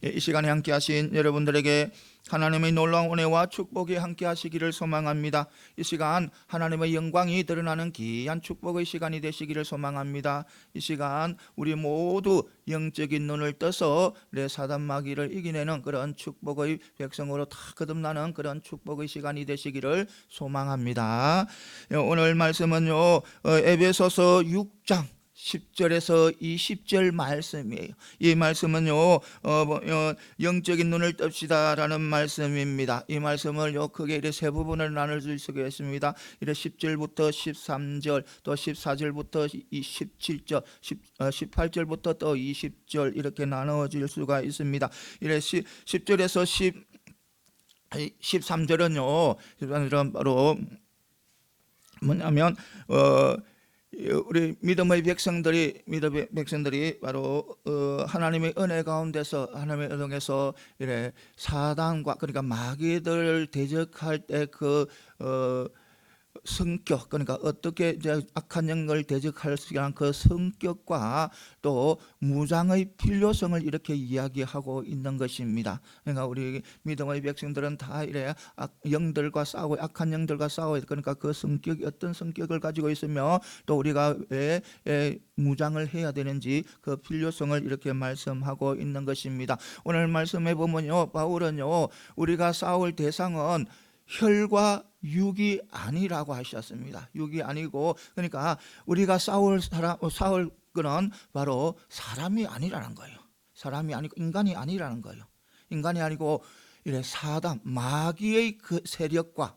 이 시간에 함께 하신 여러분들에게 하나님의 놀라운 은혜와 축복이 함께 하시기를 소망합니다. 이 시간 하나님의 영광이 드러나는 귀한 축복의 시간이 되시기를 소망합니다. 이 시간 우리 모두 영적인 눈을 떠서 내 사단 마귀를 이겨내는 그런 축복의 백성으로 다 거듭나는 그런 축복의 시간이 되시기를 소망합니다. 오늘 말씀은요, 에베소서 6장 10절에서 20절 말씀이에요. 이 말씀은요, 영적인 눈을 뜹시다라는 말씀입니다. 이 말씀을 크게 이렇게 세 부분을 나눌 수가 있습니다. 이렇게 10절부터 13절, 또 14절부터 17절, 18절부터 또 20절 이렇게 나눠질 수가 있습니다. 이렇게 10절에서 13절은 바로 뭐냐면 우리 믿음의 백성들이 바로 하나님의 은혜 가운데서 하나님의 은혜에서 이래 사단과 그러니까 마귀들을 대적할 때 성격, 그러니까 어떻게 이제 악한 영을 대적할 수 있는 그 성격과 또 무장의 필요성을 이렇게 이야기하고 있는 것입니다. 그러니까 우리 믿음의 백성들은 다 이래 영들과 싸우고 악한 영들과 싸워야 돼. 그러니까 그 성격이 어떤 성격을 가지고 있으며 또 우리가 왜 무장을 해야 되는지 그 필요성을 이렇게 말씀하고 있는 것입니다. 오늘 말씀해 보면요, 바울은요, 우리가 싸울 대상은 혈과 육이 아니라고 하셨습니다. 육이 아니고, 그러니까 우리가 싸울 거는 바로 사람이 아니라는 거예요. 사람이 아니고 인간이 아니라는 거예요. 인간이 아니고 이래 사단, 마귀의 그 세력과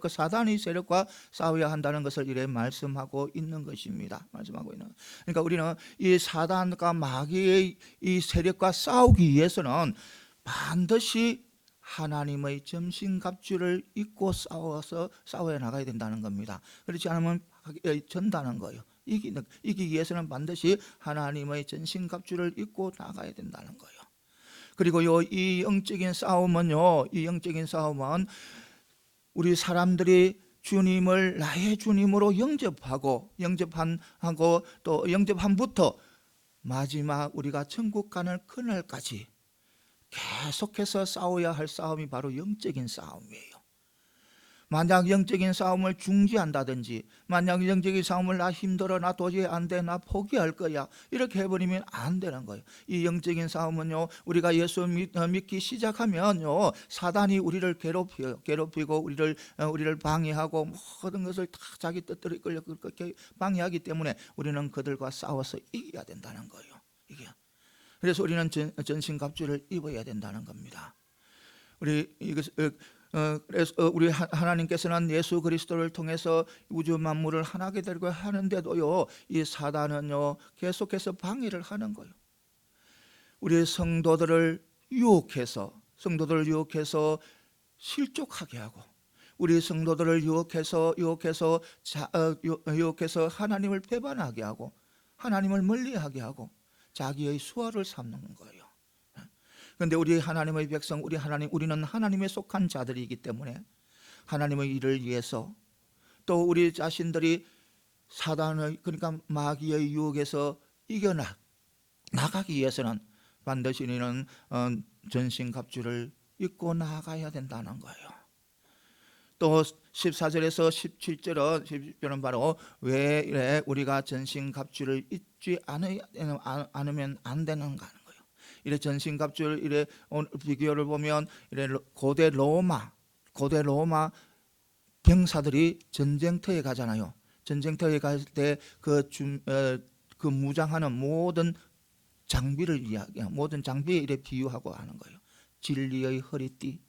사단의 세력과 싸워야 한다는 것을 이래 말씀하고 있는 것입니다. 그러니까 우리는 이 사단과 마귀의 이 세력과 싸우기 위해서는 반드시 하나님의 전신갑주를 입고 싸워야 나가야 된다는 겁니다. 그렇지 않으면 전다는 거예요. 이기기 위해서는 반드시 하나님의 전신갑주를 입고 나가야 된다는 거예요. 그리고요, 이 영적인 싸움은 우리 사람들이 주님을 나의 주님으로 영접하고 또 영접함부터 마지막 우리가 천국 가는 그날까지 계속해서 싸워야 할 싸움이 바로 영적인 싸움이에요. 만약 영적인 싸움을 중지한다든지, 만약 영적인 싸움을 나 힘들어, 나 도저히 안 돼, 나 포기할 거야, 이렇게 해버리면 안 되는 거예요. 이 영적인 싸움은요, 우리가 예수 믿기 시작하면요, 사단이 우리를 괴롭히고 우리를 방해하고 모든 것을 다 자기 뜻대로 이끌려 그렇게 방해하기 때문에 우리는 그들과 싸워서 이겨야 된다는 거예요. 그래서 우리는 전신갑주를 입어야 된다는 겁니다. 그래서 우리 하나님께서는 예수 그리스도를 통해서 우주 만물을 하나게 되려고 하는데도요, 이 사단은요 계속해서 방해를 하는 거예요. 우리 성도들을 유혹해서 실족하게 하고, 우리 성도들을 유혹해서 하나님을 배반하게 하고, 하나님을 멀리하게 하고 자기의 수하를 삼는 거예요. 그런데 우리 하나님의 백성, 우리는 하나님에 속한 자들이기 때문에 하나님의 일을 위해서, 또 우리 자신들이 사단의, 그러니까 마귀의 유혹에서 이겨나가기 위해서는 반드시 우리는 전신갑주를 입고 나아가야 된다는 거예요. 또 14절에서 17절은 바로 왜 이래 우리가 전신갑주를 입지 않으면 안 되는가 하는 거예요. 이래 전신갑주를 이래 비교를 보면 이래 고대 로마 병사들이 전쟁터에 가잖아요. 전쟁터에 갈 때 그 무장하는 모든 장비를 모든 장비에 이래 비유하고 하는 거예요. 진리의 허리띠,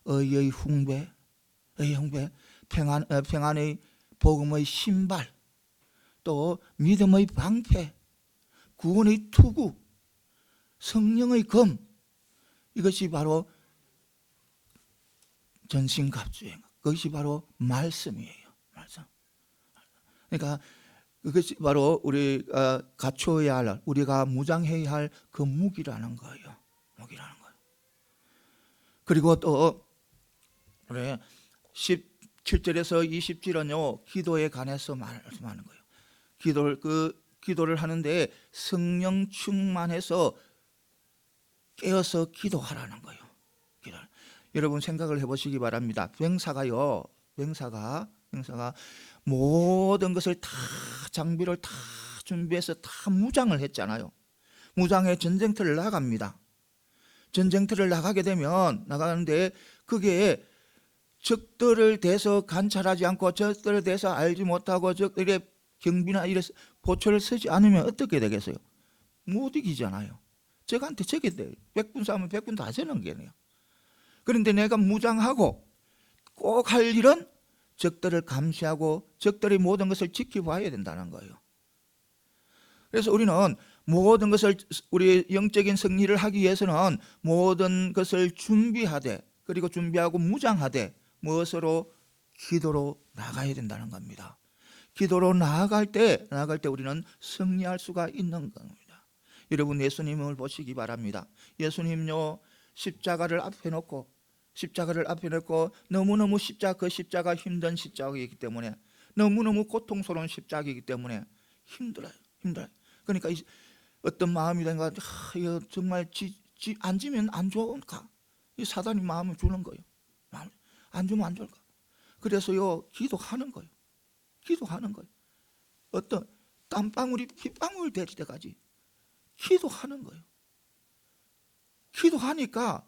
의의 흉배, 평안의 복음의 신발, 또 믿음의 방패, 구원의 투구, 성령의 검, 이것이 바로 전신갑주예요. 그것이 바로 말씀이에요. 그러니까 그것이 바로 우리가 갖춰야 할, 우리가 무장해야 할 그 무기라는 거예요. 그리고 또 17절에서 20절은요, 기도에 관해서 말씀하는 거예요. 기도를 하는데 성령 충만해서 깨어서 기도하라는 거예요. 여러분 생각을 해보시기 바랍니다. 병사가 모든 것을 다, 장비를 다 준비해서 다 무장을 했잖아요. 무장해 전쟁터를 나갑니다. 전쟁터를 나가게 되면 나가는데 그게 적들을 대서 관찰하지 않고 적들에 대해서 알지 못하고 적들의 경비나 이런 보초를 쓰지 않으면 어떻게 되겠어요? 못 이기잖아요. 적한테 적이 돼. 100분 싸우면 100분 다 저는 게네요. 그런데 내가 무장하고 꼭 할 일은 적들을 감시하고 적들의 모든 것을 지켜봐야 된다는 거예요. 그래서 우리는 모든 것을, 우리 영적인 승리를 하기 위해서는 모든 것을 준비하되, 그리고 준비하고 무장하되 무엇으로? 기도로 나가야 된다는 겁니다. 기도로 나아갈 때 우리는 승리할 수가 있는 겁니다. 여러분 예수님을 보시기 바랍니다. 예수님요 십자가를 앞에 놓고 너무너무 그 십자가 힘든 십자가이기 때문에, 너무너무 고통스러운 십자가이기 때문에 힘들어요. 그러니까 어떤 마음이 된가, 이거 정말 앉으면 안 좋을까? 이 사단이 마음을 주는 거예요. 안 주면 안 좋을까? 그래서요 기도하는 거예요. 어떤 땀방울이 핏방울 될 때까지 기도하는 거예요. 기도하니까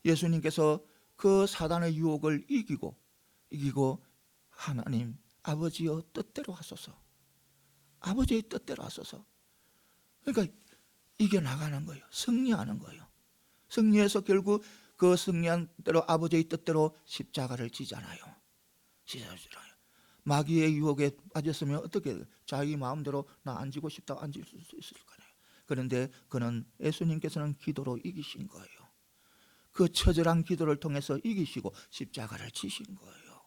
예수님께서 그 사단의 유혹을 이기고 하나님 아버지의 뜻대로 하소서, 아버지의 뜻대로 하소서. 그러니까 이겨나가는 거예요. 승리하는 거예요. 승리해서 결국 그 승리한 대로 아버지의 뜻대로 십자가를 지잖아요. 마귀의 유혹에 빠졌으면 어떻게 자기 마음대로 나 안 지고 싶다고 안 질 수 있을 거예요. 그런데 그는 예수님께서는 기도로 이기신 거예요. 그 처절한 기도를 통해서 이기시고 십자가를 지신 거예요.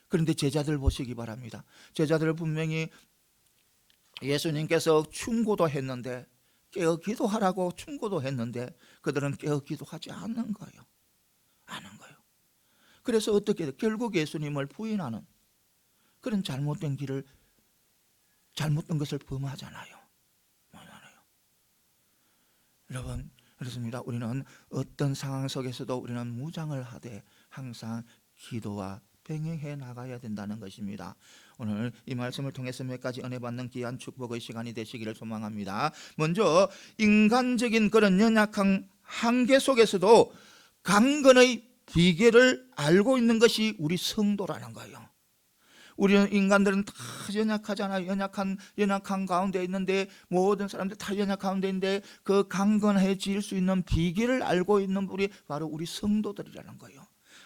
그런데 제자들 보시기 바랍니다. 제자들 분명히 예수님께서 충고도 했는데, 깨어 기도하라고 충고도 했는데 그들은 깨어 기도하지 않는 거예요. 그래서 어떻게 돼요? 결국 예수님을 부인하는 그런 잘못된 것을 범하잖아요. 여러분, 그렇습니다. 우리는 어떤 상황 속에서도 우리는 무장을 하되 항상 기도와 병행해 나가야 된다는 것입니다. 오늘 이 말씀을 통해서 몇 가지 은혜 받는 귀한 축복의 시간이 되시기를 소망합니다. 먼저 인간적인 그런 연약한 한계 속에서도 강건의 비결을 알고 있는 것이 우리 성도라는 거예요. 우리는 인간들은 다 연약하잖아요. 연약한 가운데 있는데, 모든 사람들 다 연약 가운데 있는데 그 강건해질 수 있는 비결을 알고 있는 분이 바로 우리 성도들이라는 거예요.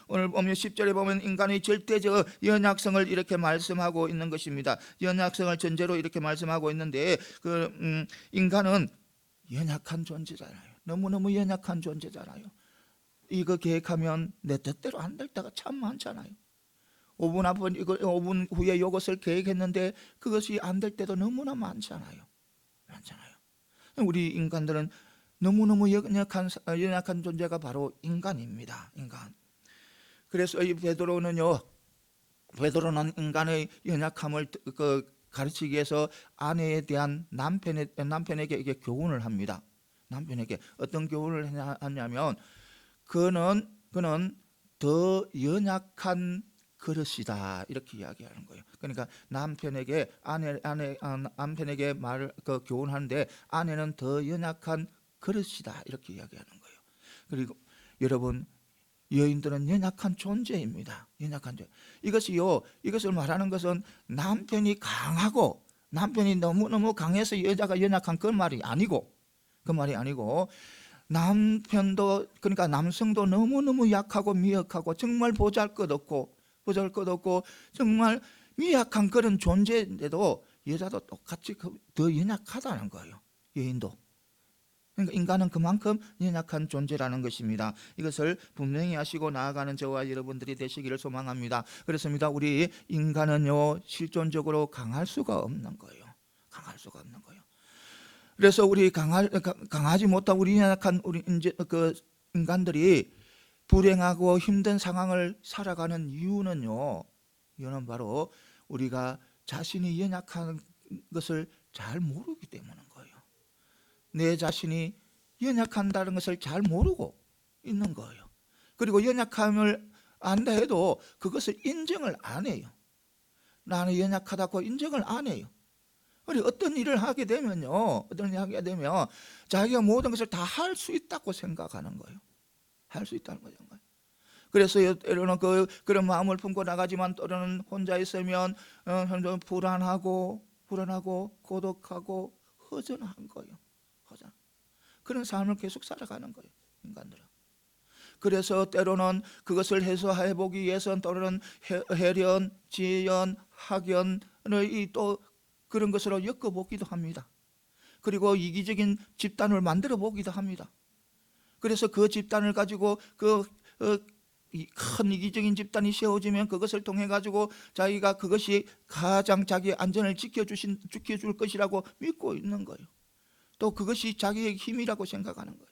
오늘 보면 10절에 보면 인간의 절대적 연약성을 이렇게 말씀하고 있는 것입니다. 연약성을 전제로 이렇게 말씀하고 있는데, 인간은 연약한 존재잖아요. 너무너무 연약한 존재잖아요. 이거 계획하면 내 뜻대로 안 될 때가 참 많잖아요. 5분 후에 이것을 계획했는데 그것이 안 될 때도 너무나 많잖아요. 우리 인간들은 너무너무 연약한 존재가 바로 인간입니다. 그래서 이 베드로는 인간의 연약함을 가르치기 위해서 아내에 대한 남편에게 이게 교훈을 합니다. 남편에게 어떤 교훈을 하냐면, 그는 더 연약한 그릇이다, 이렇게 이야기하는 거예요. 그러니까 남편에게 교훈하는데, 아내는 더 연약한 그릇이다, 이렇게 이야기하는 거예요. 그리고 여러분, 여인들은 연약한 존재입니다. 이것을 말하는 것은 남편이 강하고, 남편이 너무너무 강해서 여자가 연약한 그 말이 아니고, 남편도, 그러니까 남성도 너무너무 약하고 미약하고 정말 보잘것없고 정말 미약한 그런 존재인데도 여자도 똑같이 더 연약하다는 거예요. 여인도. 그러니까 인간은 그만큼 연약한 존재라는 것입니다. 이것을 분명히 하시고 나아가는 저와 여러분들이 되시기를 소망합니다. 그렇습니다. 우리 인간은요 실존적으로 강할 수가 없는 거예요. 그래서 우리 강하지 못한 우리 연약한 인간들이 불행하고 힘든 상황을 살아가는 이유는 바로 우리가 자신이 연약한 것을 잘 모르기 때문인 거예요. 내 자신이 연약한다는 것을 잘 모르고 있는 거예요. 그리고 연약함을 안다 해도 그것을 인정을 안 해요. 나는 연약하다고 인정을 안 해요. 그리고 어떤 일을 하게 되면요, 자기가 모든 것을 다 할 수 있다고 생각하는 거예요. 할 수 있다는 거죠. 그래서 때로는 그런 마음을 품고 나가지만 때로는 혼자 있으면 불안하고 고독하고 허전한 거예요. 그런 삶을 계속 살아가는 거예요, 인간들은. 그래서 때로는 그것을 해소해 보기 위해서는 때로는 해련, 지연, 학연을 또 그런 것으로 엮어보기도 합니다. 그리고 이기적인 집단을 만들어 보기도 합니다. 그래서 그 집단을 가지고 큰 이기적인 집단이 세워지면 그것을 통해 가지고 자기가 그것이 가장 자기의 안전을 지켜줄 것이라고 믿고 있는 거예요. 또 그것이 자기의 힘이라고 생각하는 거예요.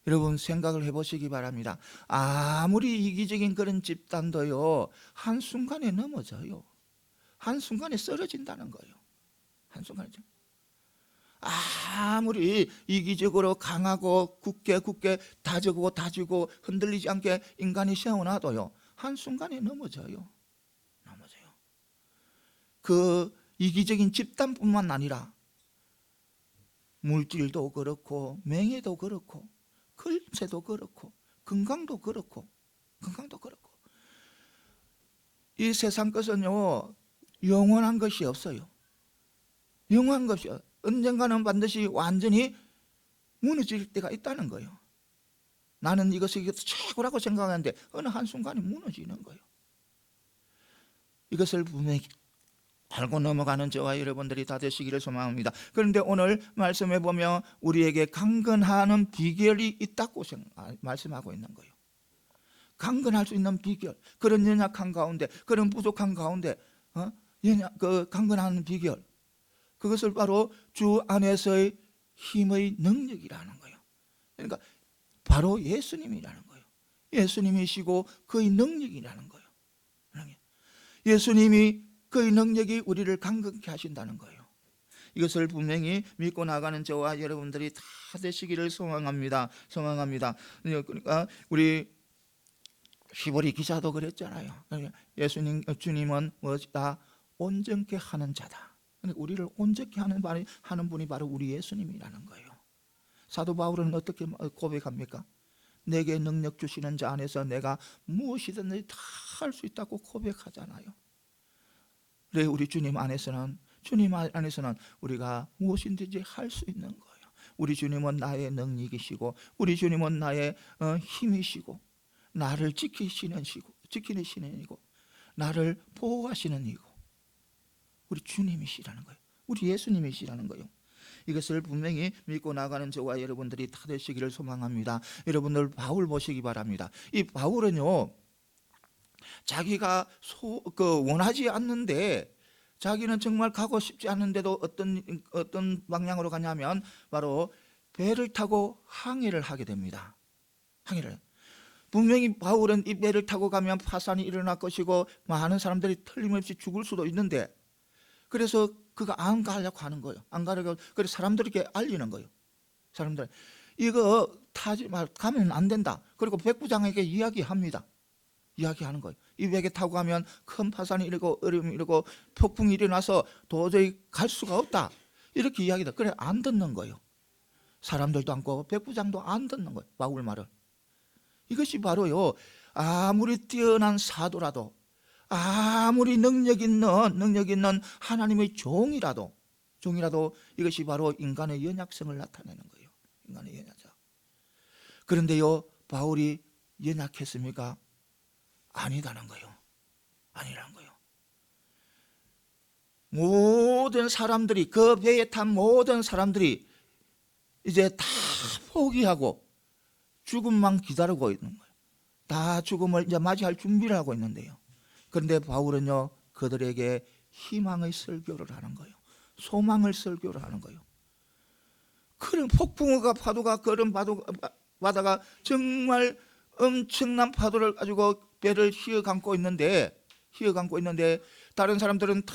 여러분 생각을 해보시기 바랍니다. 아무리 이기적인 그런 집단도요, 한순간에 넘어져요. 한순간에 쓰러진다는 거예요. 한순간에. 아무리 이기적으로 강하고 굳게 다지고 흔들리지 않게 인간이 세워놔도요, 한순간에 넘어져요. 그 이기적인 집단뿐만 아니라 물질도 그렇고 명예도 그렇고 글쎄도 그렇고 건강도 그렇고 이 세상 것은요, 영원한 것이 없어요. 영원한 것이 언젠가는 반드시 완전히 무너질 때가 있다는 거예요. 나는 이것이 최고라고 생각하는데 어느 한순간에 무너지는 거예요. 이것을 분명히 알고 넘어가는 저와 여러분들이 다 되시기를 소망합니다. 그런데 오늘 말씀해 보면 우리에게 강건하는 비결이 있다고 말씀하고 있는 거예요. 강건할 수 있는 비결, 그런 연약한 가운데, 그런 부족한 가운데 그 강건하는 비결, 그것을 바로 주 안에서의 힘의 능력이라는 거예요. 그러니까 바로 예수님이라는 거예요. 예수님이시고 그의 능력이라는 거예요. 예수님이 그의 능력이 우리를 강건케 하신다는 거예요. 이것을 분명히 믿고 나가는 저와 여러분들이 다 되시기를 소망합니다. 그러니까 우리 히브리 기자도 그랬잖아요. 주님은 무엇이다? 온전케 하는 자다. 우리를 온전케 하는 분이 바로 우리 예수님이라는 거예요. 사도 바울은 어떻게 고백합니까? 내게 능력 주시는 자 안에서 내가 무엇이든지 다 할 수 있다고 고백하잖아요. 그래, 우리 주님 안에서는 우리가 무엇인지 할 수 있는 거예요. 우리 주님은 나의 능력이시고, 우리 주님은 나의 힘이시고, 나를 지키는 신이고, 나를 보호하시는 이고, 우리 주님이시라는 거예요. 우리 예수님이시라는 거예요. 이것을 분명히 믿고 나가는 저와 여러분들이 다 되시기를 소망합니다. 여러분들 바울 보시기 바랍니다. 이 바울은요, 자기가 원하지 않는데, 자기는 정말 가고 싶지 않은데도 어떤 방향으로 가냐면 바로 배를 타고 항해를 하게 됩니다. 분명히 바울은 이 배를 타고 가면 파산이 일어날 것이고 많은 사람들이 틀림없이 죽을 수도 있는데, 그래서 그가 안 가려고 하는 거예요. 그래서 사람들에게 알리는 거예요. 사람들, 이거 타지 말, 가면 안 된다. 그리고 백부장에게 이야기하는 거예요. 이 배에 타고 가면 큰 파산이 일고 어려움이 일고 폭풍이 일어나서 도저히 갈 수가 없다. 이렇게 이야기다. 그래, 안 듣는 거예요. 사람들도 않고 백부장도 안 듣는 거예요. 바울 말을. 이것이 바로요, 아무리 뛰어난 사도라도, 아무리 능력 있는 하나님의 종이라도 이것이 바로 인간의 연약성을 나타내는 거예요. 인간의 연약성. 그런데요, 바울이 연약했습니까? 아니라는 거예요. 모든 사람들이, 그 배에 탄 모든 사람들이 이제 다 포기하고 죽음만 기다리고 있는 거예요. 다 죽음을 이제 맞이할 준비를 하고 있는데요. 그런데 바울은요, 그들에게 희망의 설교를 하는 거예요. 소망을 설교를 하는 거예요. 그런 파도가 바다가 정말 엄청난 파도를 가지고 배를 휘어감고 있는데 다른 사람들은 다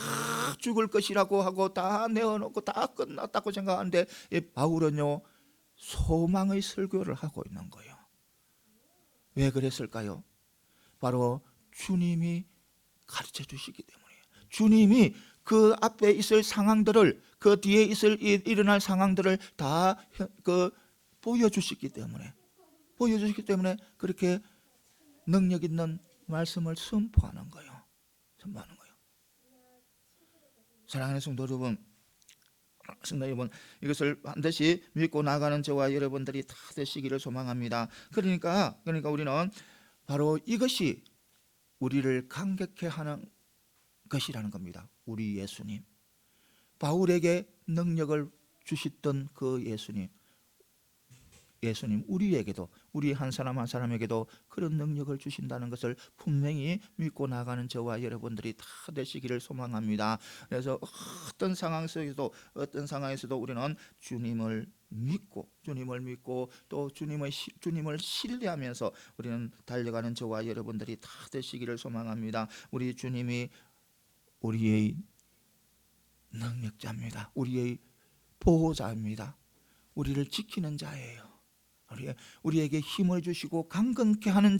죽을 것이라고 하고 다 내어놓고 다 끝났다고 생각하는데, 바울은요, 소망의 설교를 하고 있는 거예요. 왜 그랬을까요? 바로 주님이 가르쳐 주시기 때문이에요. 주님이 그 앞에 있을 상황들을, 그 뒤에 일어날 상황들을 다 보여주시기 때문에 그렇게 능력 있는 말씀을 선포하는 거예요. 사랑하는 성도 여러분, 이것을 반드시 믿고 나가는 저와 여러분들이 다 되시기를 소망합니다. 그러니까 우리는 바로 이것이 우리를 감격해 하는 것이라는 겁니다. 우리 예수님, 바울에게 능력을 주셨던 그 예수님 우리에게도, 우리 한 사람 한 사람에게도 그런 능력을 주신다는 것을 분명히 믿고 나가는 저와 여러분들이 다 되시기를 소망합니다. 그래서 어떤 상황에서도 우리는 주님을 믿고 또 주님을 신뢰하면서 우리는 달려가는 저와 여러분들이 다 되시기를 소망합니다. 우리 주님이 우리의 능력자입니다. 우리의 보호자입니다. 우리를 지키는 자예요. 우리에게 힘을 주시고 강건케 하는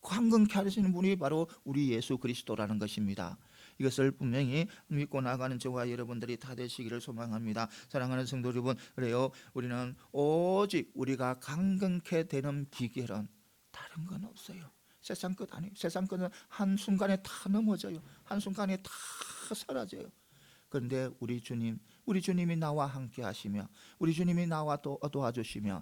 강건케 하시는 분이 바로 우리 예수 그리스도라는 것입니다. 이것을 분명히 믿고 나가는 저와 여러분들이 다 되시기를 소망합니다. 사랑하는 성도 여러분, 그래요. 우리는 오직 우리가 강건케 되는 비결은 다른 건 없어요. 세상 것 아니에요. 세상 것은 한순간에 다 넘어져요. 한순간에 다 사라져요. 그런데 우리 주님이 나와 함께 하시며, 우리 주님이 나와 도와주시면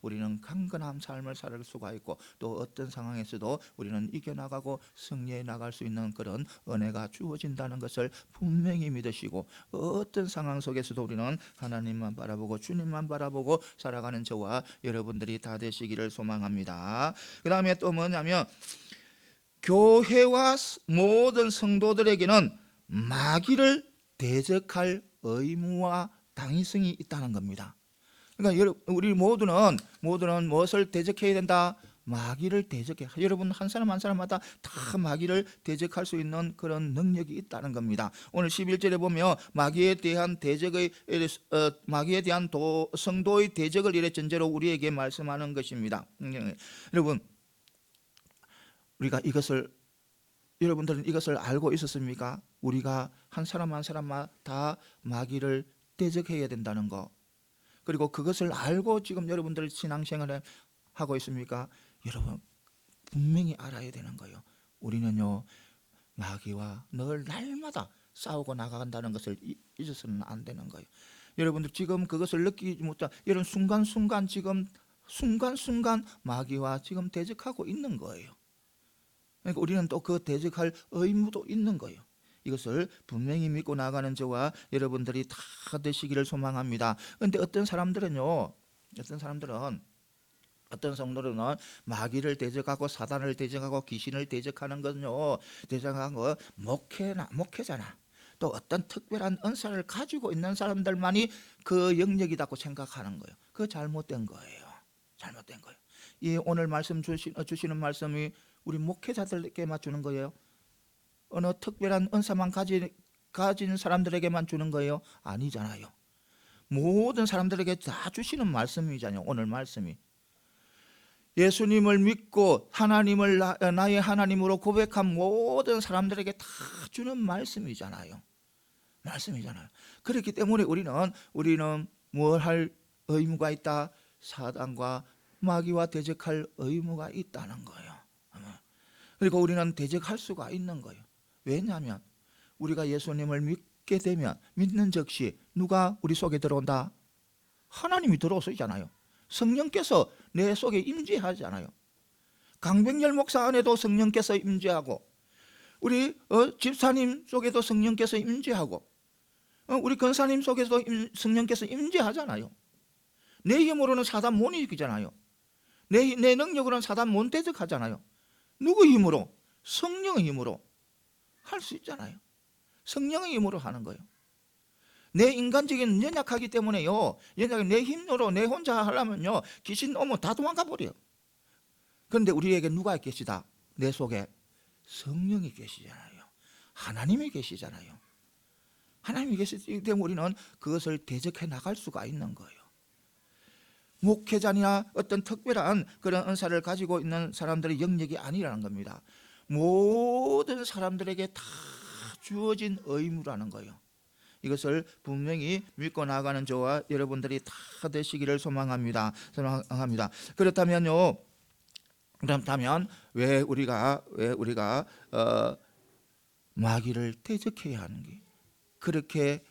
우리는 강건한 삶을 살 수가 있고, 또 어떤 상황에서도 우리는 이겨나가고 승리해 나갈 수 있는 그런 은혜가 주어진다는 것을 분명히 믿으시고, 어떤 상황 속에서도 우리는 하나님만 바라보고 주님만 바라보고 살아가는 저와 여러분들이 다 되시기를 소망합니다. 그 다음에 또 뭐냐면, 교회와 모든 성도들에게는 마귀를 대적할 의무와 당위성이 있다는 겁니다. 그러니까 우리 모두는 무엇을 대적해야 된다? 마귀를 대적해. 여러분 한 사람 한 사람마다 다 마귀를 대적할 수 있는 그런 능력이 있다는 겁니다. 오늘 11절에 보면 마귀에 대한 성도의 대적을 이래 전제로 우리에게 말씀하는 것입니다. 여러분, 여러분들은 이것을 알고 있었습니까? 우리가 한 사람 한 사람마다 마귀를 대적해야 된다는 거. 그리고 그것을 알고 지금 여러분들 신앙생활을 하고 있습니까? 여러분 분명히 알아야 되는 거예요. 우리는요, 마귀와 늘 날마다 싸우고 나간다는 것을 잊어서는 안 되는 거예요. 여러분들 지금 그것을 느끼지 못한, 이런 순간순간 마귀와 지금 대적하고 있는 거예요. 그러니까 우리는 또 그 대적할 의무도 있는 거예요. 이것을 분명히 믿고 나가는 저와 여러분들이 다 되시기를 소망합니다. 그런데 어떤 성도들은 마귀를 대적하고 사단을 대적하고 귀신을 대적하는 것은요, 대적한 거 목회잖아. 또 어떤 특별한 은사를 가지고 있는 사람들만이 그 영역이라고 생각하는 거예요. 그거 잘못된 거예요. 이 오늘 말씀 주시는 말씀이 우리 목회자들에게만 주는 거예요? 어느 특별한 은사만 가진 사람들에게만 주는 거예요? 아니잖아요. 모든 사람들에게 다 주시는 말씀이잖아요. 오늘 말씀이 예수님을 믿고 하나님을 나의 하나님으로 고백한 모든 사람들에게 다 주는 말씀이잖아요. 그렇기 때문에 우리는 뭘 할 의무가 있다? 사단과 마귀와 대적할 의무가 있다는 거예요. 그리고 우리는 대적할 수가 있는 거예요. 왜냐하면 우리가 예수님을 믿게 되면, 믿는 즉시 누가 우리 속에 들어온다? 하나님이 들어오시잖아요. 성령께서 내 속에 임재하잖아요. 강병열 목사 안에도 성령께서 임재하고, 우리 집사님 속에도 성령께서 임재하고, 우리 권사님 속에도 성령께서 임재하잖아요. 내 힘으로는 사단 못 이기잖아요. 내 능력으로는 사단 못 대적하잖아요. 누구 힘으로? 성령의 힘으로 할 수 있잖아요. 성령의 힘으로 하는 거예요. 내 인간적인 연약하기 때문에요, 내 힘으로 내 혼자 하려면요, 귀신 오면 다 도망가 버려요. 그런데 우리에게 누가 계시다? 내 속에 성령이 계시잖아요. 하나님이 계시잖아요. 하나님이 계시기 때문에 우리는 그것을 대적해 나갈 수가 있는 거예요. 목회자나 어떤 특별한 그런 은사를 가지고 있는 사람들의 영역이 아니라는 겁니다. 모든 사람들에게 다 주어진 의무라는 거예요. 이것을 분명히 믿고 나아가는 저와 여러분들이 다 되시기를 소망합니다. 그렇다면요, 왜 우리가 마귀를 대적해야 하는 게, 그렇게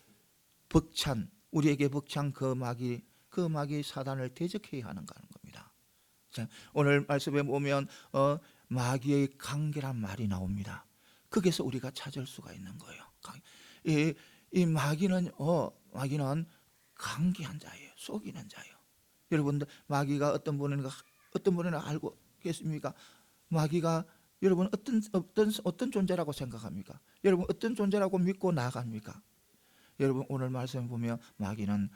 우리에게 벅찬 그 마귀 사단을 대적해야 하는가 하는 겁니다. 자, 오늘 말씀에 보면 마귀의 관계란 말이 나옵니다. 거기서 우리가 찾을 수가 있는 거예요. 이 마귀는 관계한 자예요. 속이는 자예요. 여러분들, 마귀가 어떤 분은 알고 계십니까? 마귀가 여러분 어떤 존재라고 생각합니까? 여러분 어떤 존재라고 믿고 나아갑니까? 여러분 오늘 말씀 보면 마귀는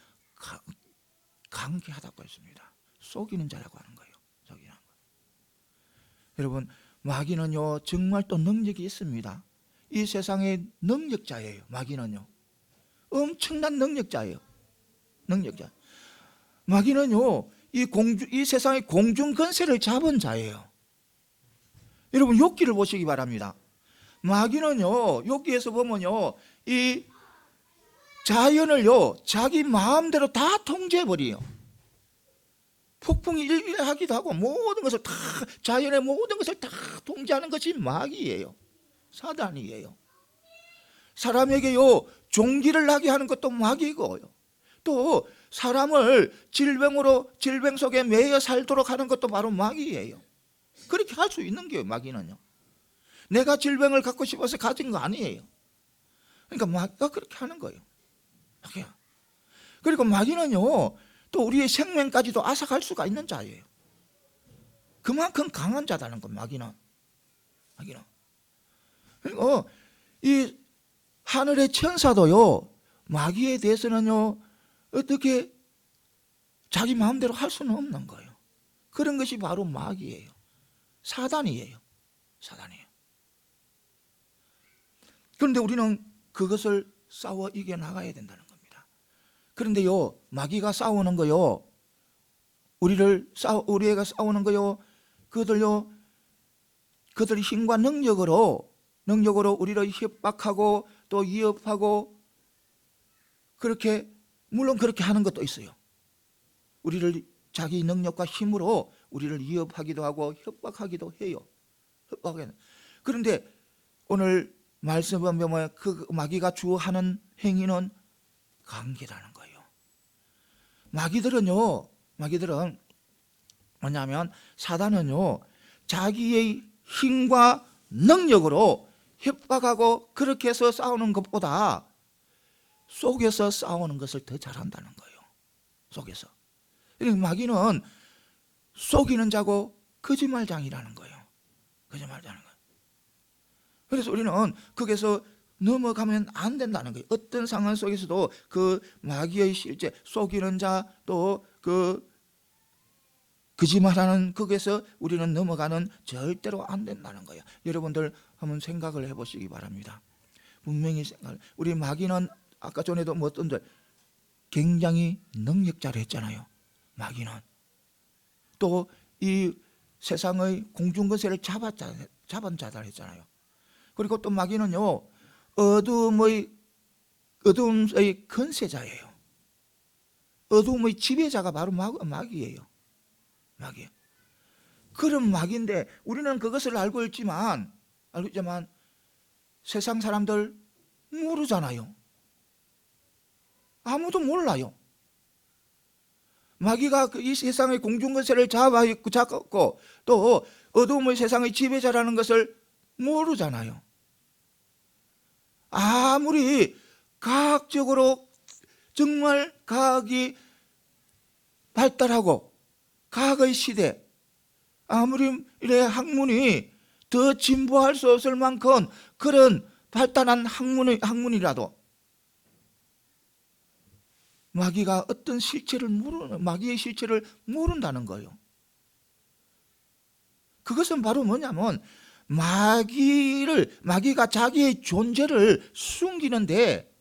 관계하다고 했습니다. 속이는 자라고 하는 거예요. 속이는 거. 여러분, 마귀는요 정말 또 능력이 있습니다. 이 세상의 능력자예요. 마귀는요 엄청난 능력자예요. 능력자. 마귀는요 이 세상의 공중 권세를 잡은 자예요. 여러분 욥기를 보시기 바랍니다. 마귀는요 욥기에서 보면요 이 자연을요 자기 마음대로 다 통제해버려요. 폭풍이 일어나기도 하고 모든 것을 다, 자연의 모든 것을 다 통제하는 것이 마귀예요. 사단이에요. 사람에게요 종기를 나게 하는 것도 마귀고요, 또 사람을 질병 속에 매여 살도록 하는 것도 바로 마귀예요. 그렇게 할 수 있는 게요 마귀는요. 내가 질병을 갖고 싶어서 가진 거 아니에요. 그러니까 마귀가 그렇게 하는 거예요. 마귀야. 그리고 마귀는요 또 우리의 생명까지도 앗아갈 수가 있는 자예요. 그만큼 강한 자다는 것. 마귀는. 그리고 이 하늘의 천사도요 마귀에 대해서는요 어떻게 자기 마음대로 할 수는 없는 거예요. 그런 것이 바로 마귀예요. 사단이에요. 그런데 우리는 그것을 싸워 이겨 나가야 된다는 겁니다. 그런데요 마귀가 싸우는 거요, 우리가 싸우는 거요, 그들의 힘과 능력으로 우리를 협박하고 또 위협하고, 그렇게 물론 그렇게 하는 것도 있어요. 우리를 자기 능력과 힘으로 우리를 위협하기도 하고 협박하기도 해요. 그런데 오늘 말씀을 보면 그 마귀가 주하는 행위는 관계라는 거예요. 마귀들은 뭐냐면 사단은요 자기의 힘과 능력으로 협박하고 그렇게 해서 싸우는 것보다 속에서 싸우는 것을 더 잘한다는 거예요. 속에서. 마귀는 속이는 자고 거짓말장이라는 거예요. 그래서 우리는 거기서 넘어가면 안 된다는 거예요. 어떤 상황 속에서도 그 마귀의 실제 속이는 자, 또 그 거짓말하는 거기서 우리는 넘어가는 절대로 안 된다는 거예요. 여러분들 한번 생각을 해보시기 바랍니다. 분명히 우리 마귀는 아까 전에도 어떤데 굉장히 능력자로 했잖아요. 마귀는 또 이 세상의 공중권세를 잡은 자다 했잖아요. 그리고 또 마귀는요 어둠의 권세자예요. 어둠의 지배자가 바로 마귀예요. 그런 마귀인데 우리는 그것을 알고 있지만 세상 사람들 모르잖아요. 아무도 몰라요. 마귀가 이 세상의 공중권세를 잡았고 또 어두움의 세상의 지배자라는 것을 모르잖아요. 아무리 과학적으로 정말 과학이 발달하고 과학의 시대, 아무리 이래 학문이 더 진보할 수 없을 만큼 그런 발달한 학문이라도 마귀가 어떤 마귀의 실체를 모른다는 거예요. 그것은 바로 뭐냐면 마귀가 자기의 존재를 숨기는데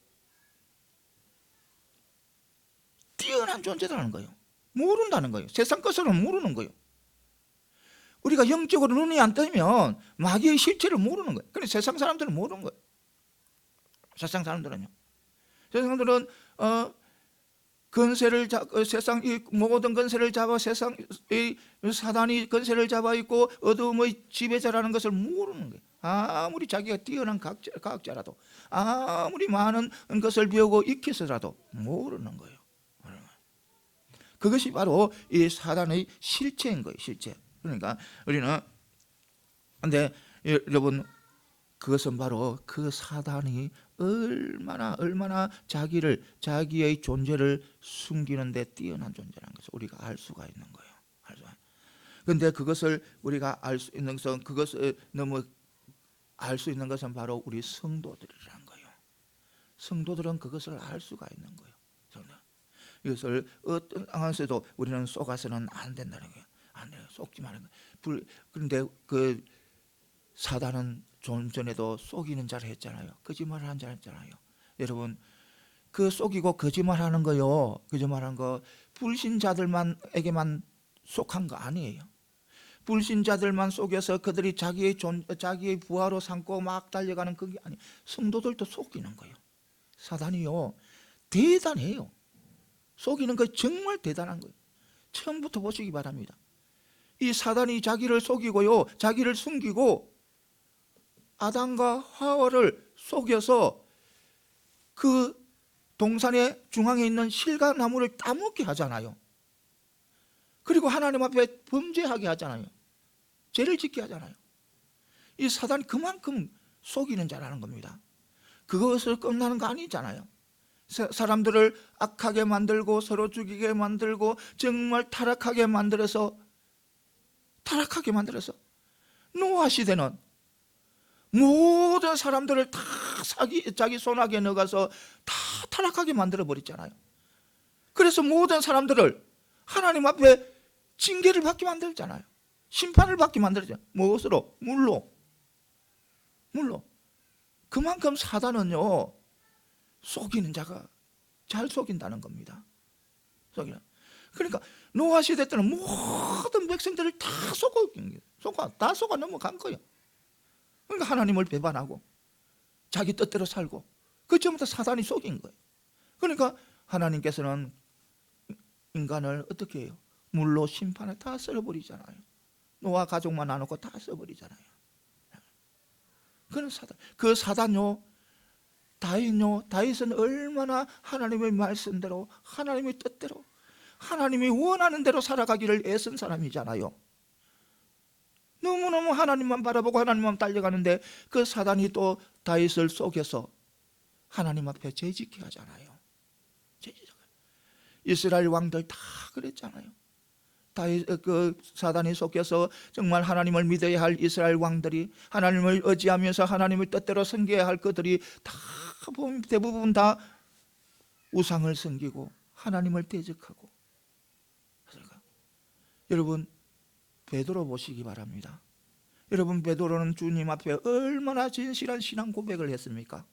뛰어난 존재라는 거예요. 모른다는 거예요. 세상 것으로는 모르는 거예요. 우리가 영적으로 눈이 안 뜨면 마귀의 실체를 모르는 거예요. 그런데 세상 사람들은 모르는 거예요. 세상 사람들은요. 세상 사람들은 건세를 세상 이 모든 건세를 잡아 세상 이 사단이 건세를 잡아 있고 어둠의 지배자라는 것을 모르는 거예요. 아무리 자기가 뛰어난 과학자라도 아무리 많은 것을 배우고 익혀서라도 모르는 거예요. 그것이 바로 이 사단의 실체인 거예요. 실체. 그러니까 우리는 근데 여러분 그것은 바로 그 사단이 얼마나 자기의 존재를 숨기는 데 뛰어난 존재라는 것을 우리가 알 수가 있는 거예요. 그런데 그것을 우리가 알 수 있는 것은 그것을 너무 알 수 있는 것은 바로 우리 성도들이라는 거예요. 성도들은 그것을 알 수가 있는 거예요. 이것을 어떤 상황에서도 우리는 속아서는 안 된다는 거예요. 안 돼요. 속지 말는 거예요. 그런데 그 사단은 좀 전에도 속이는 자를 했잖아요. 거짓말하는 자를 했잖아요. 여러분 그 속이고 거짓말하는 거요. 거짓말하는 거 불신자들에게만 속한 거 아니에요. 불신자들만 속여서 그들이 자기의 부하로 삼고 막 달려가는 그게 아니에요. 성도들도 속이는 거예요. 사단이요 대단해요. 속이는 거 정말 대단한 거예요. 처음부터 보시기 바랍니다. 이 사단이 자기를 속이고요, 자기를 숨기고 아담과 하와를 속여서 그 동산의 중앙에 있는 실과나무를 따먹게 하잖아요. 그리고 하나님 앞에 범죄하게 하잖아요. 죄를 짓게 하잖아요. 이 사단이 그만큼 속이는 자라는 겁니다. 그것을 끝나는 거 아니잖아요. 사람들을 악하게 만들고 서로 죽이게 만들고 정말 타락하게 만들어서 노아 시대는 모든 사람들을 다 자기 손아귀에 넣어서 다 타락하게 만들어 버렸잖아요. 그래서 모든 사람들을 하나님 앞에 징계를 받게 만들잖아요. 심판을 받게 만들었잖아요. 무엇으로? 물로. 그만큼 사단은요 속이는 자가 잘 속인다는 겁니다. 그러니까 노아 시대 때는 모든 백성들을 다 속아 넘어간 거예요. 그러니까 하나님을 배반하고 자기 뜻대로 살고 그 전부터 사단이 속인 거예요. 그러니까 하나님께서는 인간을 어떻게 해요? 물로 심판을 다 썰어버리잖아요. 노아 가족만 안 놓고 다 써버리잖아요. 그런 사단. 그 사단요 다윗은 얼마나 하나님의 말씀대로 하나님의 뜻대로 하나님이 원하는 대로 살아가기를 애쓴 사람이잖아요. 너무너무 하나님만 바라보고 하나님만 달려가는데 그 사단이 또 다윗을 속여서 하나님 앞에 죄짓게 하잖아요. 이스라엘 왕들 다 그랬잖아요. 그 사단이 속여서 정말 하나님을 믿어야 할 이스라엘 왕들이 하나님을 의지하면서 하나님의 뜻대로 섬겨야 할 그들이 다 대부분 다 우상을 섬기고 하나님을 대적하고. 여러분 베드로 보시기 바랍니다. 여러분 베드로는 주님 앞에 얼마나 진실한 신앙 고백을 했습니까?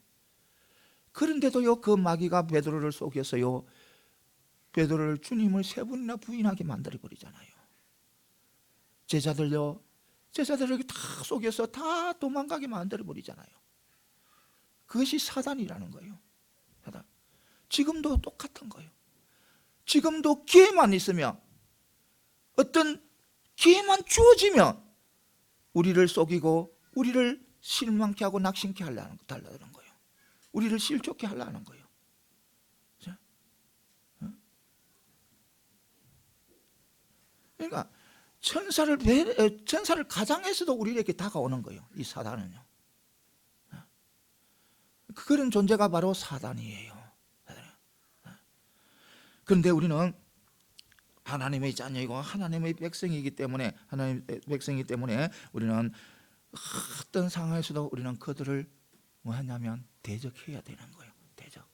그런데도요 그 마귀가 베드로를 속여서요 베드로를 주님을 3번이나 부인하게 만들어 버리잖아요. 제자들을 다 속여서 다 도망가게 만들어 버리잖아요. 그것이 사단이라는 거예요. 사단. 지금도 똑같은 거예요. 지금도 기회만 있으면 어떤 기회만 주어지면 우리를 속이고 우리를 실망케 하고 낙심케 하려는 거예요. 우리를 실족케 하려는 거예요. 그러니까 천사를 가장해서도 우리에게 다가오는 거예요. 이 사단은요. 그런 존재가 바로 사단이에요. 그런데 우리는 하나님의 자녀이고 하나님의 백성이기 때문에 우리는 어떤 상황에서도 우리는 그들을 뭐 하냐면 대적해야 되는 거예요. 대적.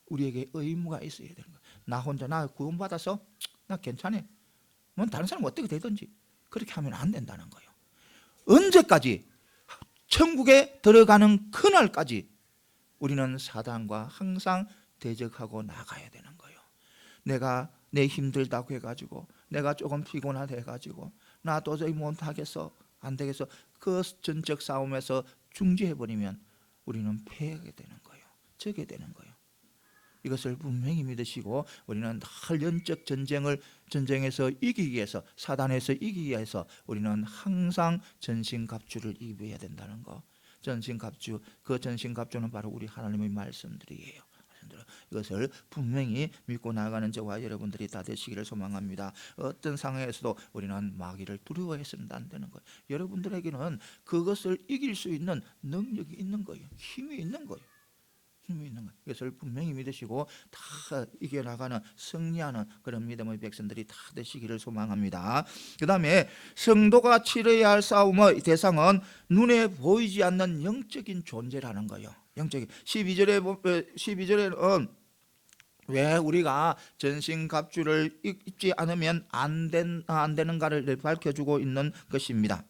우리에게 의무가 있어야 되는 거예요. 나 혼자 나 구원받아서 나 괜찮아. 뭐 다른 사람 어떻게 되든지 그렇게 하면 안 된다는 거예요. 언제까지? 천국에 들어가는 그날까지 우리는 사단과 항상 대적하고 나가야 되는 거예요. 내가 내 힘들다고 해가지고 내가 조금 피곤하다 해가지고 나 도저히 못하겠어 안 되겠어 그 전적 싸움에서 중지해버리면 우리는 패하게 되는 거예요. 져게 되는 거예요. 이것을 분명히 믿으시고 우리는 늘 영적 전쟁에서 이기기 위해서 사단에서 이기기 위해서 우리는 항상 전신갑주를 입어야 된다는 거. 전신갑주, 그 전신갑주는 바로 우리 하나님의 말씀들이에요. 이것을 분명히 믿고 나아가는 저와 여러분들이 다 되시기를 소망합니다. 어떤 상황에서도 우리는 마귀를 두려워해서는 안 되는 거예요. 여러분들에게는 그것을 이길 수 있는 능력이 있는 거예요. 힘이 있는 거예요. 힘이 있는 거예요. 이것을 분명히 믿으시고 다 이겨나가는 승리하는 그런 믿음의 백성들이 다 되시기를 소망합니다. 그 다음에 성도가 치러야 할 싸움의 대상은 눈에 보이지 않는 영적인 존재라는 거예요. 영적인 12절에는 왜 우리가 전신갑주를 입지 않으면 안 되는가를 밝혀주고 있는 것입니다.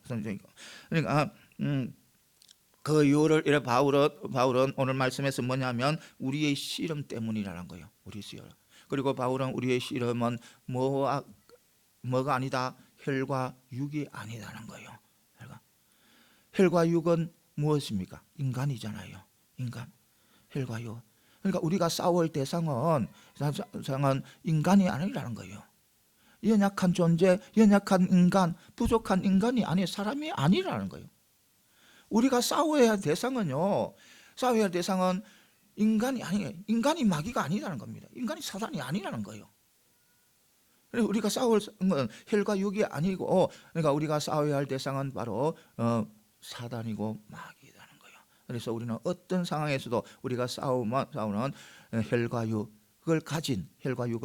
그러니까 그 이유를 바울은 오늘 말씀에서 뭐냐면 우리의 씨름 때문이라는 거예요. 우리 씨름. 그리고 바울은 우리의 씨름은 뭐가 아니다. 혈과 육이 아니라는 거예요. 혈과 육은 무엇입니까? 인간이잖아요. 인간. 혈과 육. 그러니까 우리가 싸울 대상은 인간이 아니라는 거예요. 연약한 존재, 연약한 인간, 부족한 인간이 아니에요. 사람이 아니라는 거예요. 우리가 싸워야 할 대상은요, 싸워야 할 대상은 인간이 아니에요. 인간이 마귀가 아니라는 겁니다. 인간이 사단이 아니라는 거예요. 그래서 우리가 싸울 건 혈과 육이 아니고, 그러니까 우리가 싸워야 할 대상은 바로 사단이고 마귀라는 거예요. 그래서 우리는 어떤 상황에서도 우리가 싸우는 혈과 육을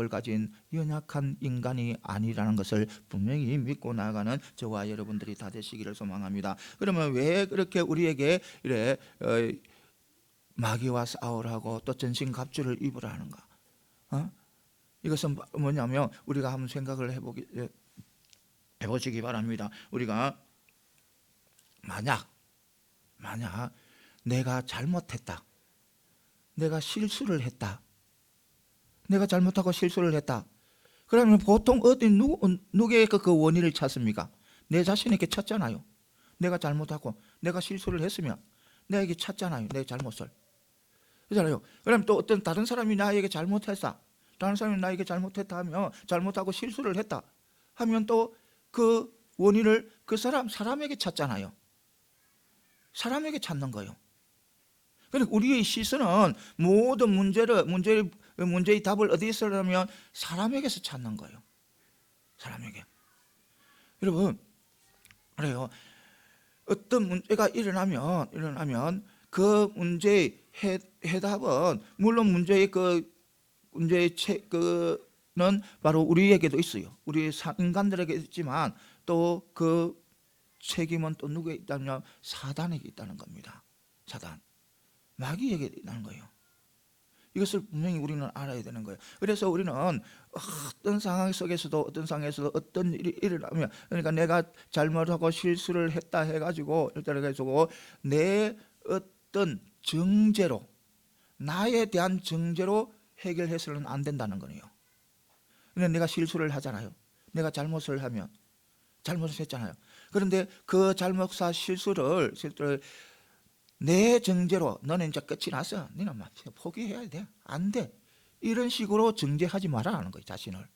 가진 연약한 인간이 아니라는 것을 분명히 믿고 나아가는 저와 여러분들이 다 되시기를 소망합니다. 그러면 왜 그렇게 우리에게 이래 마귀와 싸우라고 또 전신갑주를 입으라 하는가? 이것은 뭐냐면 우리가 한번 생각을 해보시기 바랍니다. 우리가 만약 내가 잘못했다, 내가 실수를 했다, 내가 잘못하고 실수를 했다. 그러면 보통 누구에게 그 원인을 찾습니까? 내 자신에게 찾잖아요. 내가 잘못하고 내가 실수를 했으면 내에게 찾잖아요. 내 잘못을. 그렇잖아요. 그럼 또 어떤 다른 사람이 나에게 잘못했다. 다른 사람이 나에게 잘못했다 하면, 잘못하고 실수를 했다 하면 또 그 원인을 그 사람에게 찾잖아요. 사람에게 찾는 거예요. 그러니까 우리의 시선은 모든 문제의 답을 어디에서 하면 사람에게서 찾는 거예요. 사람에게. 여러분, 그래요. 어떤 문제가 일어나면 그 문제의 해답은 물론 문제의 는 바로 우리에게도 있어요. 우리 인간들에게 있지만 또 그 책임은 또 누구에 있다면 사단에게 있다는 겁니다. 사단. 마귀에게 있다는 거예요. 이것을 분명히 우리는 알아야 되는 거예요. 그래서 우리는 어떤 상황 속에서도 어떤 일이 일어나면, 그러니까 내가 잘못하고 실수를 했다 해가지고 내 어떤 정죄로, 나에 대한 정죄로 해결해서는 안 된다는 거예요. 그러니까 내가 실수를 하잖아요. 내가 잘못을 했잖아요. 그런데 그 잘못과 실수를 내 정죄로 너는 이제 끝이 났어. 너는 포기해야 돼. 안 돼. 이런 식으로 정죄하지 말라는 거예요. 자신을.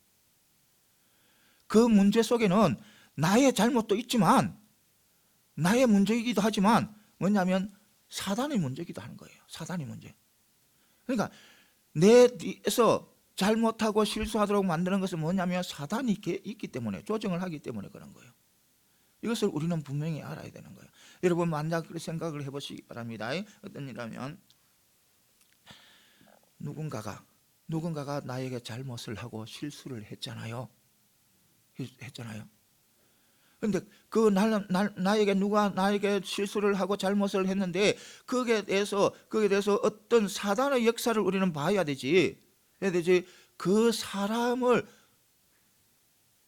그 문제 속에는 나의 잘못도 있지만, 나의 문제이기도 하지만 뭐냐면 사단의 문제이기도 하는 거예요. 사단의 문제. 그러니까 내 뒤에서 잘못하고 실수하도록 만드는 것은 뭐냐면 사단이 있기 때문에, 조정을 하기 때문에 그런 거예요. 이것을 우리는 분명히 알아야 되는 거예요. 여러분 만약 생각을 해보시기 바랍니다. 어떤 일이라면 누군가가 나에게 잘못을 하고 실수를 했잖아요. 그런데 누가 나에게 실수를 하고 잘못을 했는데 거기에 대해서 어떤 사단의 역사를 우리는 봐야 되지. 그 사람을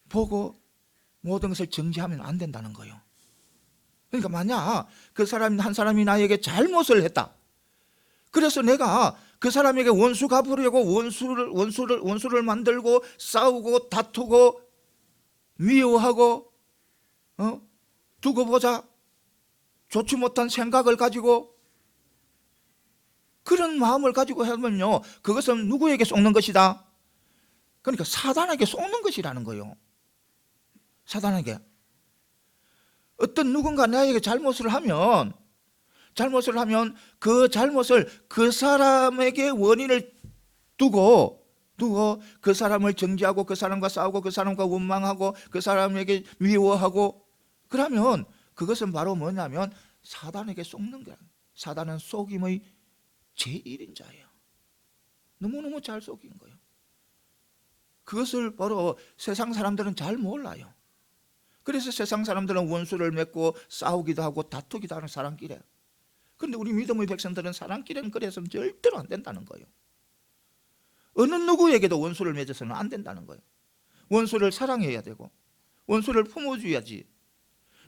보고 모든 것을 정지하면 안 된다는 거예요. 그러니까 만약 한 사람이 나에게 잘못을 했다. 그래서 내가 그 사람에게 원수 갚으려고 원수를 만들고 싸우고 다투고 미워하고 두고 보자 좋지 못한 생각을 가지고 그런 마음을 가지고 하면요, 그것은 누구에게 속는 것이다? 그러니까 사단에게 속는 것이라는 거예요. 사단에게. 어떤 누군가 나에게 잘못을 하면 그 잘못을 그 사람에게 원인을 두고 그 사람을 정죄하고 그 사람과 싸우고 그 사람과 원망하고 그 사람에게 미워하고, 그러면 그것은 바로 뭐냐면 사단에게 속는 거야. 사단은 속임의 제1인자예요. 너무너무 잘 속인 거예요. 그것을 바로 세상 사람들은 잘 몰라요. 그래서 세상 사람들은 원수를 맺고 싸우기도 하고 다투기도 하는 사람끼리. 그런데 우리 믿음의 백성들은 사람끼리는 그래서는 절대로 안 된다는 거예요. 어느 누구에게도 원수를 맺어서는 안 된다는 거예요. 원수를 사랑해야 되고 원수를 품어줘야지.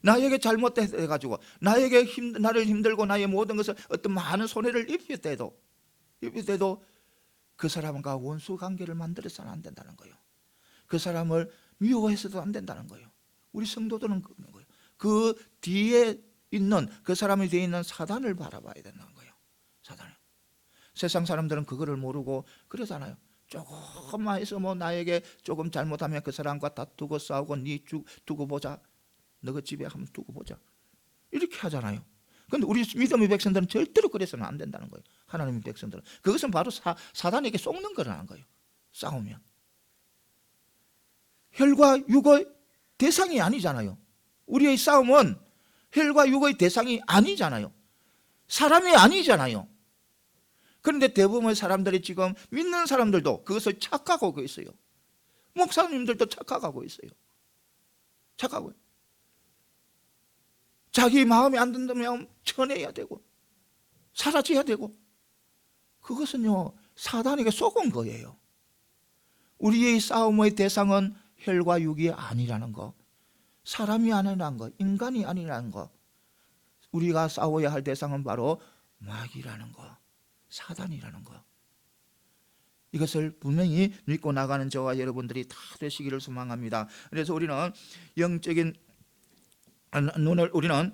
나에게 잘못해가지고 나를 힘들고 나의 모든 것을 어떤 많은 손해를 입힐 때도 그 사람과 원수 관계를 만들어서는 안 된다는 거예요. 그 사람을 미워해서도 안 된다는 거예요. 우리 성도들은 그런 거예요. 그 뒤에 있는 그 사람의 뒤에 있는 사단을 바라봐야 된다는 거예요. 사단을. 세상 사람들은 그거를 모르고 그러잖아요. 조금만 해서 뭐 나에게 조금 잘못하면 그 사람과 다투고 싸우고 니 두고 보자. 너가 집에 한번 두고 보자. 이렇게 하잖아요. 그런데 우리 믿음의 백성들은 절대로 그래서는 안 된다는 거예요. 하나님의 백성들은. 그것은 바로 사단에게 속는 거라는 거예요. 싸우면. 혈과 육의 대상이 아니잖아요. 우리의 싸움은 혈과 육의 대상이 아니잖아요. 사람이 아니잖아요. 그런데 대부분의 사람들이 지금 믿는 사람들도 그것을 착각하고 있어요. 목사님들도 착각하고 있어요. 착각하고. 자기 마음에 안 든다면 쳐내야 되고 사라져야 되고, 그것은요 사단에게 속은 거예요. 우리의 싸움의 대상은 혈과 육이 아니라는 거, 사람이 아니라는 거, 인간이 아니라는 거. 우리가 싸워야 할 대상은 바로 마귀라는 거, 사단이라는 거. 이것을 분명히 믿고 나가는 저와 여러분들이 다 되시기를 소망합니다. 그래서 우리는 영적인 우리는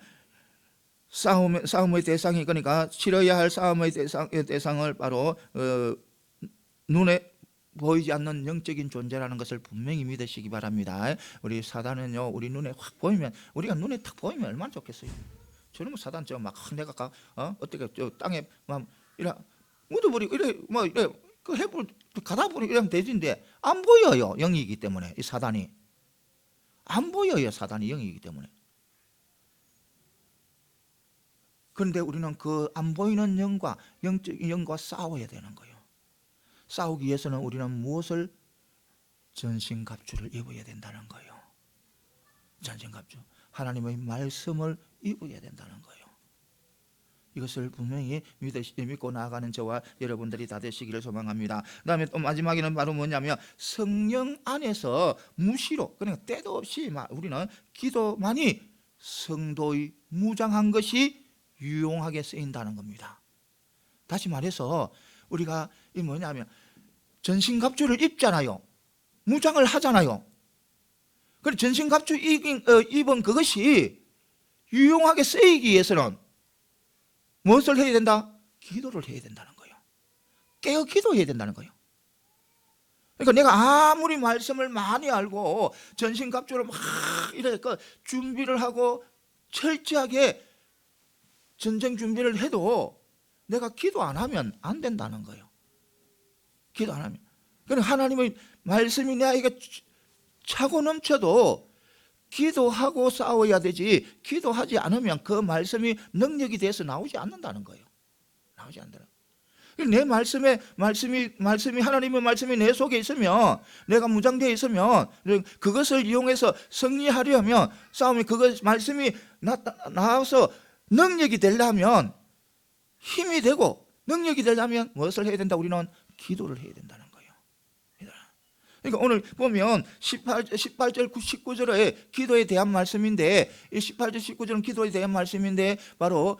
싸움의 대상이, 그러니까 치러야 할 싸움의 대상을 바로 눈에 보이지 않는 영적인 존재라는 것을 분명히 믿으시기 바랍니다. 우리 사단은요, 우리 눈에 확 보이면, 우리가 눈에 탁 보이면 얼마나 좋겠어요. 저는 뭐 사단 막 내가 어떻게 저 땅에 막 이래 묻어버리고 이래 그 해볼 가다 버리고 이러면 되지인데 안 보여요. 영이기 때문에. 이 사단이 안 보여요. 사단이 영이기 때문에. 그런데 우리는 그 안 보이는 영과 영적인 영과 싸워야 되는 거예요. 싸우기 위해서는 우리는 무엇을? 전신갑주를 입어야 된다는 거예요. 전신갑주, 하나님의 말씀을 입어야 된다는 거예요. 이것을 분명히 믿고 나아가는 저와 여러분들이 다 되시기를 소망합니다. 그 다음에 또 마지막에는 바로 뭐냐면 성령 안에서 무시로, 그러니까 때도 없이 우리는 기도만이 성도의 무장한 것이 유용하게 쓰인다는 겁니다. 다시 말해서 우리가 이 뭐냐면 전신갑주를 입잖아요. 무장을 하잖아요. 그래서 전신갑주 입은 그것이 유용하게 쓰이기 위해서는 무엇을 해야 된다? 기도를 해야 된다는 거예요. 깨어 기도해야 된다는 거예요. 그러니까 내가 아무리 말씀을 많이 알고 전신갑주를 막 이렇게 준비를 하고 철저하게 전쟁 준비를 해도 내가 기도 안 하면 안 된다는 거예요. 기도 안 하면. 그러니까 하나님의 말씀이 나에게 차고 넘쳐도 기도하고 싸워야 되지, 기도하지 않으면 그 말씀이 능력이 돼서 나오지 않는다는 거예요. 나오지 않는다는 거예요. 내 말씀이 하나님의 말씀이 내 속에 있으면, 내가 무장되어 있으면 그것을 이용해서 승리하려면, 싸움이 그것 말씀이 나와서 능력이 되려면, 힘이 되고 능력이 되려면 무엇을 해야 된다? 우리는 기도를 해야 된다는 거예요. 그러니까 오늘 보면 18절 19절에 기도에 대한 말씀인데, 이 18절 19절은 기도에 대한 말씀인데, 바로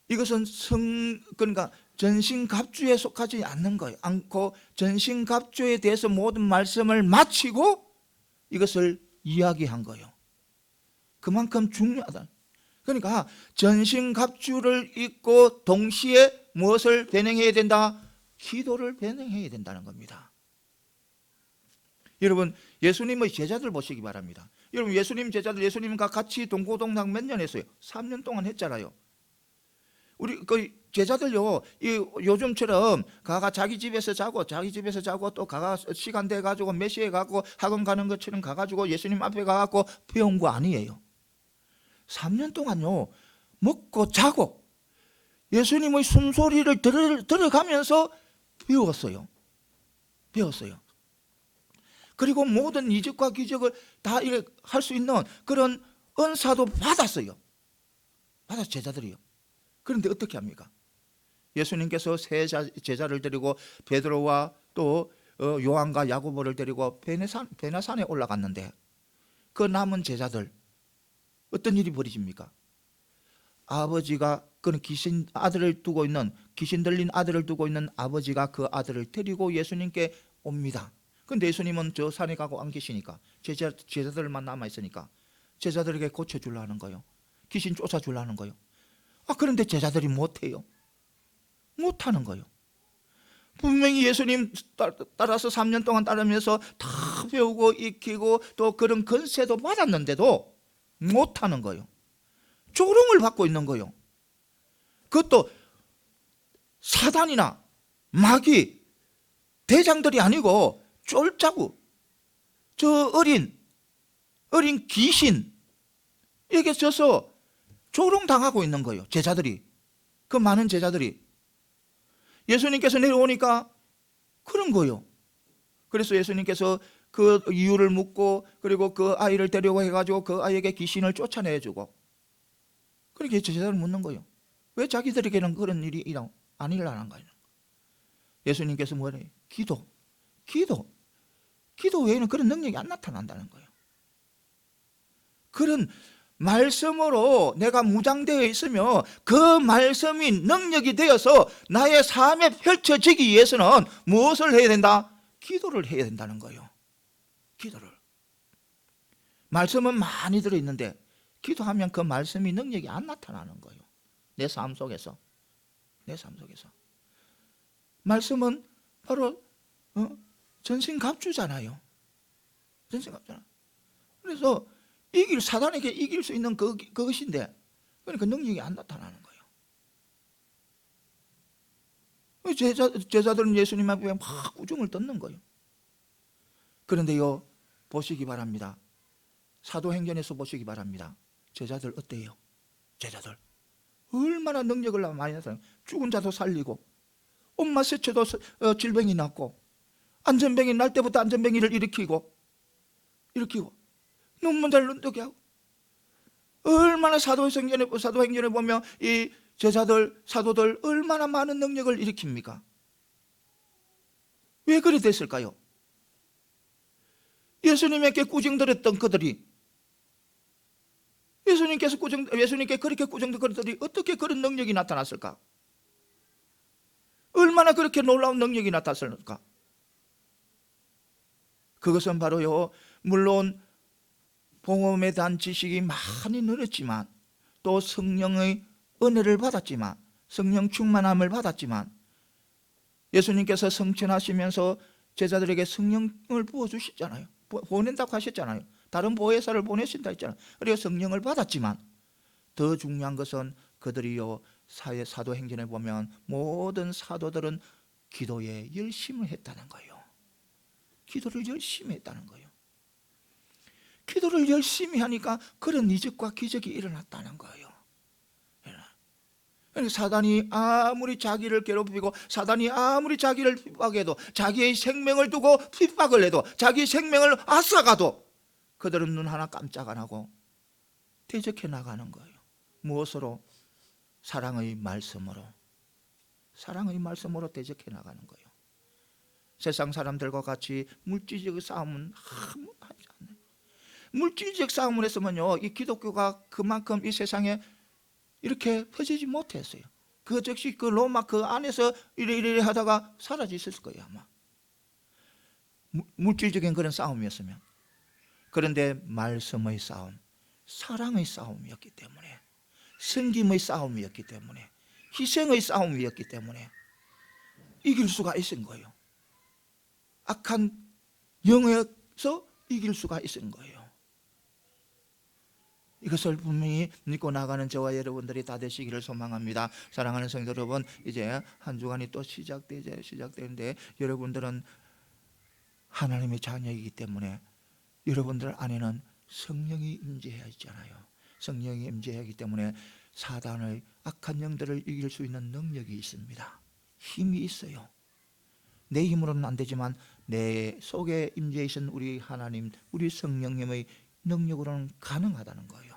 이것은 그러니까 전신갑주에 속하지 않는 거예요. 않고 전신갑주에 대해서 모든 말씀을 마치고 이것을 이야기한 거예요. 그만큼 중요하다. 그러니까 전신갑주를 입고 동시에 무엇을 변행해야 된다? 기도를 변행해야 된다는 겁니다. 여러분, 예수님의 제자들 보시기 바랍니다. 여러분, 예수님 제자들, 예수님과 같이 동고동락 몇 년 했어요? 3년 동안 했잖아요. 우리 그 제자들요, 요즘처럼 가가 자기 집에서 자고 또 가가 시간 돼 가지고 몇 시에 가고 학원 가는 것처럼 가 가지고 예수님 앞에 가 갖고 배운 거 아니에요. 3년 동안요, 먹고 자고 예수님의 숨소리를 들어가면서 배웠어요. 그리고 모든 이적과 기적을 다 할 수 있는 그런 은사도 받았어요. 제자들이요. 그런데 어떻게 합니까? 예수님께서 세 제자를 데리고 베드로와 또 요한과 야고보를 데리고 베나산에 올라갔는데 그 남은 제자들 어떤 일이 벌어집니까? 아버지가 그는 귀신 들린 아들을 두고 있는 아버지가 그 아들을 데리고 예수님께 옵니다. 근데 예수님은 저 산에 가고 안 계시니까 제자들만 남아 있으니까 제자들에게 고쳐주려 하는 거예요. 귀신 쫓아주려 하는 거예요. 그런데 제자들이 못해요. 못하는 거예요. 분명히 예수님 따라서 3년 동안 따르면서 다 배우고 익히고 또 그런 권세도 받았는데도 못하는 거예요. 조롱을 받고 있는 거예요. 그것도 사단이나 마귀 대장들이 아니고 쫄짜구 저 어린 귀신에게 져서 조롱당하고 있는 거예요. 제자들이, 그 많은 제자들이. 예수님께서 내려오니까 그런 거예요. 그래서 예수님께서 그 이유를 묻고 그리고 그 아이를 데려고 해가지고 그 아이에게 귀신을 쫓아내주고 그렇게 제자들을 묻는 거예요. 왜 자기들에게는 그런 일이 안 일어나는 거예요? 예수님께서 뭐래요? 기도 외에는 그런 능력이 안 나타난다는 거예요. 그런 말씀으로 내가 무장되어 있으며 그 말씀이 능력이 되어서 나의 삶에 펼쳐지기 위해서는 무엇을 해야 된다? 기도를 해야 된다는 거예요. 기도를. 말씀은 많이 들어있는데 기도하면 그 말씀이 능력이 안 나타나는 거예요. 내 삶 속에서. 말씀은 바로 전신갑주잖아요. 그래서 사단에게 이길 수 있는 그것인데 그러니까 능력이 안 나타나는 거예요. 제자들은 예수님 앞에 막 우중을 떴는 거예요. 그런데요, 보시기 바랍니다. 사도행전에서 보시기 바랍니다. 제자들 어때요? 제자들 얼마나 능력을 많이 나타나요. 죽은 자도 살리고 엄마 세체도 질병이 났고 안전병이 날 때부터 안전병이를 일으키고 눈물 잘 눈뜨게 하고 얼마나 사도행전에 보면 이 제자들 사도들 얼마나 많은 능력을 일으킵니까? 왜 그리 됐을까요? 예수님에게 꾸중들었던 그들이 예수님께 그렇게 꾸중된 그들이 어떻게 그런 능력이 나타났을까? 얼마나 그렇게 놀라운 능력이 나타났을까? 그것은 바로요, 물론 복음에 대한 지식이 많이 늘었지만 또 성령의 은혜를 받았지만 성령 충만함을 받았지만 예수님께서 성천하시면서 제자들에게 성령을 부어주셨잖아요. 보낸다고 하셨잖아요. 다른 보혜사를 보내신다 했잖아요. 그래서 성령을 받았지만 더 중요한 것은 그들이요, 사도행전에 보면 모든 사도들은 기도에 열심을 했다는 거예요. 기도를 열심히 했다는 거예요. 기도를 열심히 하니까 그런 이적과 기적이 일어났다는 거예요. 사단이 아무리 자기를 괴롭히고 사단이 아무리 자기를 핍박해도 자기의 생명을 두고 핍박을 해도 자기 생명을 앗아가도 그들은 눈 하나 깜짝 안 하고 대적해 나가는 거예요. 무엇으로? 사랑의 말씀으로 대적해 나가는 거예요. 세상 사람들과 같이 물질적 싸움은 아무 하지 않아요. 물질적 싸움을 했으면요, 이 기독교가 그만큼 이 세상에 이렇게 퍼지지 못했어요. 그 즉시 그 로마 그 안에서 이래 하다가 사라졌을 거예요 아마. 물질적인 그런 싸움이었으면. 그런데 말씀의 싸움, 사랑의 싸움이었기 때문에, 섬김의 싸움이었기 때문에, 희생의 싸움이었기 때문에 이길 수가 있은 거예요. 악한 영에서 이길 수가 있은 거예요. 이것을 분명히 믿고 나가는 저와 여러분들이 다 되시기를 소망합니다. 사랑하는 성도 여러분, 이제 한 주간이 또 시작되는데 여러분들은 하나님의 자녀이기 때문에 여러분들 안에는 성령이 임재해 있잖아요. 성령이 임재하기 때문에 사단의 악한 영들을 이길 수 있는 능력이 있습니다. 힘이 있어요. 내 힘으로는 안 되지만 내 속에 임재해 있는 우리 하나님, 우리 성령님의 능력으로는 가능하다는 거예요.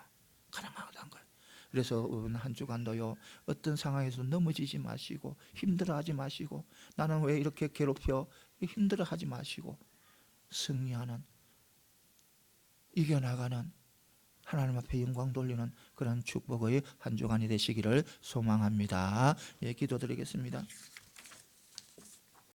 가능하다는 거예요. 그래서 한 주간도요, 어떤 상황에서 넘어지지 마시고 힘들어하지 마시고 나는 왜 이렇게 괴롭혀 힘들어하지 마시고 승리하는, 이겨나가는, 하나님 앞에 영광 돌리는 그런 축복의 한 주간이 되시기를 소망합니다. 예, 기도드리겠습니다.